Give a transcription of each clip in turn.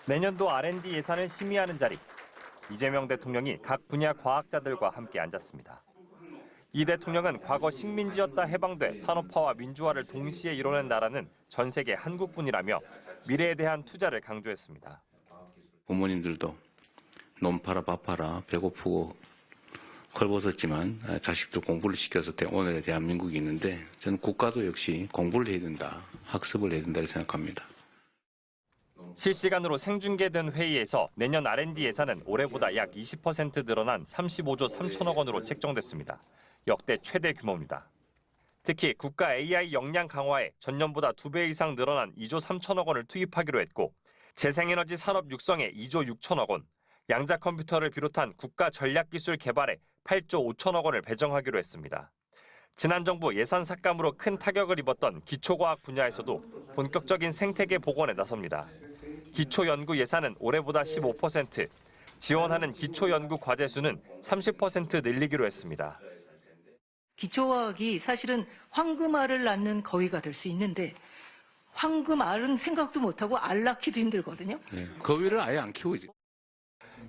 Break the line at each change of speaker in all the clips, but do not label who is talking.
내년도 R&D 예산을 심의하는 자리. 이재명 대통령이 각 분야 과학자들과 함께 앉았습니다. 이 대통령은 과거 식민지였다 해방돼 산업화와 민주화를 동시에 이뤄낸 나라는 전 세계 한국뿐이라며 미래에 대한 투자를 강조했습니다.
부모님들도 놈 팔아 밥 팔아 배고프고 헐벗었지만 자식들 공부를 시켜서 오늘의 대한민국이 있는데 저는 국가도 역시 공부를 해야 된다, 학습을 해야 된다고 생각합니다.
실시간으로 생중계된 회의에서 내년 R&D 예산은 올해보다 약 20% 늘어난 35조 3천억 원으로 책정됐습니다. 역대 최대 규모입니다. 특히 국가 AI 역량 강화에 전년보다 2배 이상 늘어난 2조 3천억 원을 투입하기로 했고 재생에너지 산업 육성에 2조 6천억 원, 양자 컴퓨터를 비롯한 국가 전략기술 개발에 8조 5천억 원을 배정하기로 했습니다. 지난 정부 예산 삭감으로 큰 타격을 입었던 기초과학 분야에서도 본격적인 생태계 복원에 나섭니다. 기초연구 예산은 올해보다 15%, 지원하는 기초연구 과제 수는 30% 늘리기로 했습니다.
기초과학이 사실은 황금알을 낳는 거위가 될 수 있는데 황금알은 생각도 못하고 알 낳기도 힘들거든요.
네, 거위를 아예 안 키우지.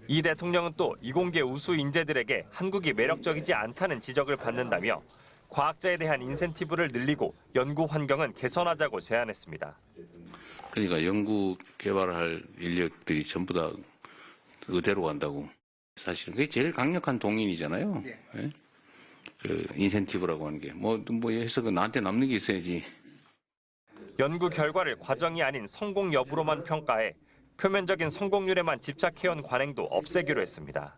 이 대통령은 또 이공계 우수 인재들에게 한국이 매력적이지 않다는 지적을 받는다며 과학자에 대한 인센티브를 늘리고 연구 환경은 개선하자고 제안했습니다.
그러니까 연구 개발할 인력들이 전부 다 의대로 간다고. 사실은 그게 제일 강력한 동인이잖아요. 네. 네? 그 인센티브라고 하는 게 뭐 해서 나한테 남는 게 있어야지.
연구 결과를 과정이 아닌 성공 여부로만 평가해 표면적인 성공률에만 집착해온 관행도 없애기로 했습니다.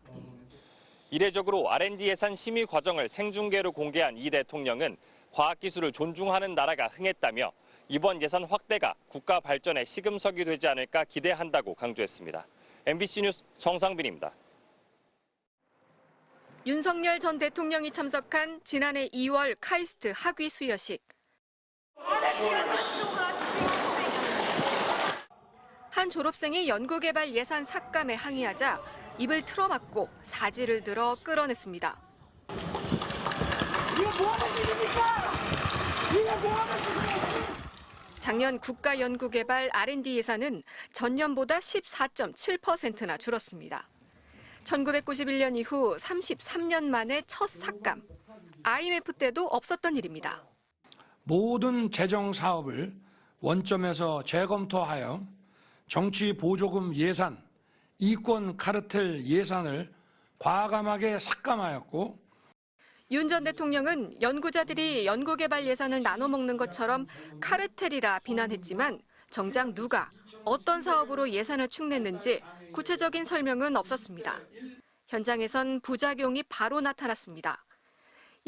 이례적으로 R&D 예산 심의 과정을 생중계로 공개한 이 대통령은 과학기술을 존중하는 나라가 흥했다며 이번 예산 확대가 국가 발전의 시금석이 되지 않을까 기대한다고 강조했습니다. MBC 뉴스 정상빈입니다.
윤석열 전 대통령이 참석한 지난해 2월 카이스트 학위 수여식. 한 졸업생이 연구개발 예산 삭감에 항의하자 입을 틀어막고 사지를 들어 끌어냈습니다. 작년 국가연구개발 R&D 예산은 전년보다 14.7%나 줄었습니다. 1991년 이후 33년 만에 첫 삭감. IMF 때도 없었던 일입니다.
모든 재정 사업을 원점에서 재검토하여 정치 보조금 예산, 이권 카르텔 예산을 과감하게 삭감하였고
윤 전 대통령은 연구자들이 연구개발 예산을 나눠먹는 것처럼 카르텔이라 비난했지만 정작 누가 어떤 사업으로 예산을 축냈는지 구체적인 설명은 없었습니다. 현장에선 부작용이 바로 나타났습니다.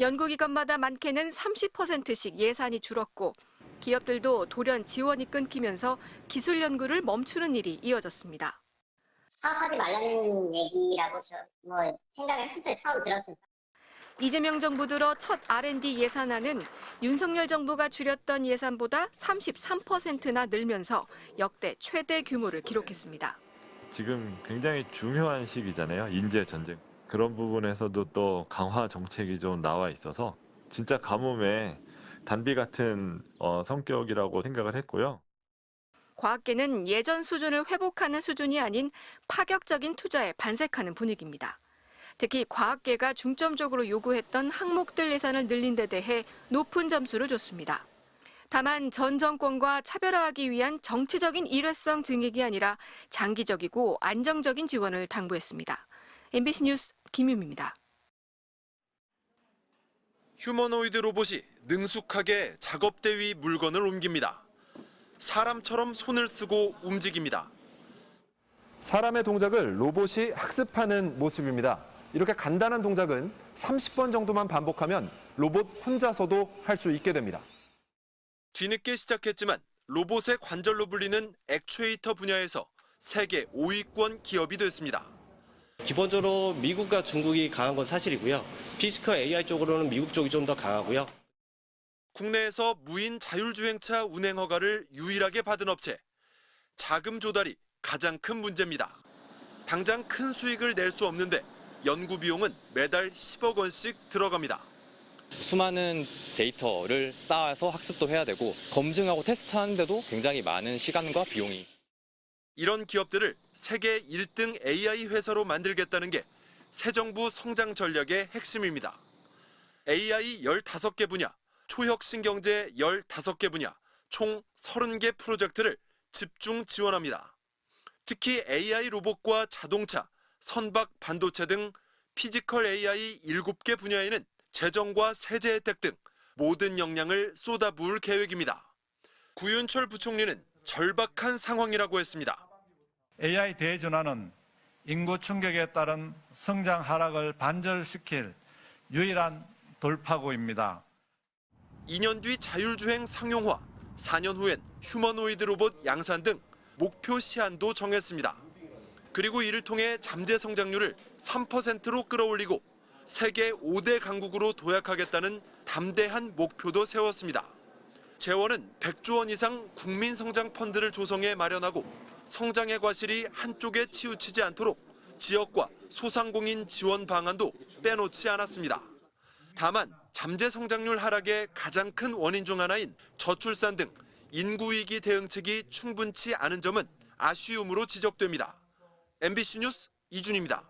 연구기관마다 많게는 30%씩 예산이 줄었고 기업들도 돌연 지원이 끊기면서 기술 연구를 멈추는 일이 이어졌습니다.
사업하지 말라는 얘기라고 생각을 했어요. 처음 들었을 때.
이재명 정부 들어 첫 R&D 예산안은 윤석열 정부가 줄였던 예산보다 33%나 늘면서 역대 최대 규모를 기록했습니다.
지금 굉장히 중요한 시기잖아요. 인재 전쟁. 그런 부분에서도 또 강화 정책이 좀 나와 있어서 진짜 가뭄에 단비 같은 성격이라고 생각을 했고요.
과학계는 예전 수준을 회복하는 수준이 아닌 파격적인 투자에 반색하는 분위기입니다. 특히 과학계가 중점적으로 요구했던 항목들 예산을 늘린 데 대해 높은 점수를 줬습니다. 다만 전 정권과 차별화하기 위한 정치적인 일회성 증액이 아니라 장기적이고 안정적인 지원을 당부했습니다. MBC 뉴스 김유미입니다.
휴머노이드 로봇이 능숙하게 작업대 위 물건을 옮깁니다. 사람처럼 손을 쓰고 움직입니다.
사람의 동작을 로봇이 학습하는 모습입니다. 이렇게 간단한 동작은 30번 정도만 반복하면 로봇 혼자서도 할 수 있게 됩니다.
뒤늦게 시작했지만 로봇의 관절로 불리는 액추에이터 분야에서 세계 5위권 기업이 됐습니다.
기본적으로 미국과 중국이 강한 건 사실이고요. 피지컬 AI 쪽으로는 미국 쪽이 좀 더 강하고요.
국내에서 무인 자율주행차 운행 허가를 유일하게 받은 업체. 자금 조달이 가장 큰 문제입니다. 당장 큰 수익을 낼 수 없는데 연구 비용은 매달 10억 원씩 들어갑니다.
수많은 데이터를 쌓아서 학습도 해야 되고 검증하고 테스트하는데도 굉장히 많은 시간과 비용이
이런 기업들을 세계 1등 AI 회사로 만들겠다는 게 새 정부 성장 전략의 핵심입니다. AI 15개 분야, 초혁신 경제 15개 분야, 총 30개 프로젝트를 집중 지원합니다. 특히 AI 로봇과 자동차, 선박, 반도체 등 피지컬 AI 7개 분야에는 재정과 세제 혜택 등 모든 역량을 쏟아부을 계획입니다. 구윤철 부총리는 절박한 상황이라고 했습니다.
AI 대전환은 인구 충격에 따른 성장 하락을 반절시킬 유일한 돌파구입니다.
2년 뒤 자율주행 상용화, 4년 후엔 휴머노이드 로봇 양산 등 목표 시한도 정했습니다. 그리고 이를 통해 잠재 성장률을 3%로 끌어올리고 세계 5대 강국으로 도약하겠다는 담대한 목표도 세웠습니다. 재원은 100조 원 이상 국민성장 펀드를 조성해 마련하고 성장의 과실이 한쪽에 치우치지 않도록 지역과 소상공인 지원 방안도 빼놓지 않았습니다. 다만 잠재 성장률 하락의 가장 큰 원인 중 하나인 저출산 등 인구 위기 대응책이 충분치 않은 점은 아쉬움으로 지적됩니다. MBC 뉴스 이준입니다.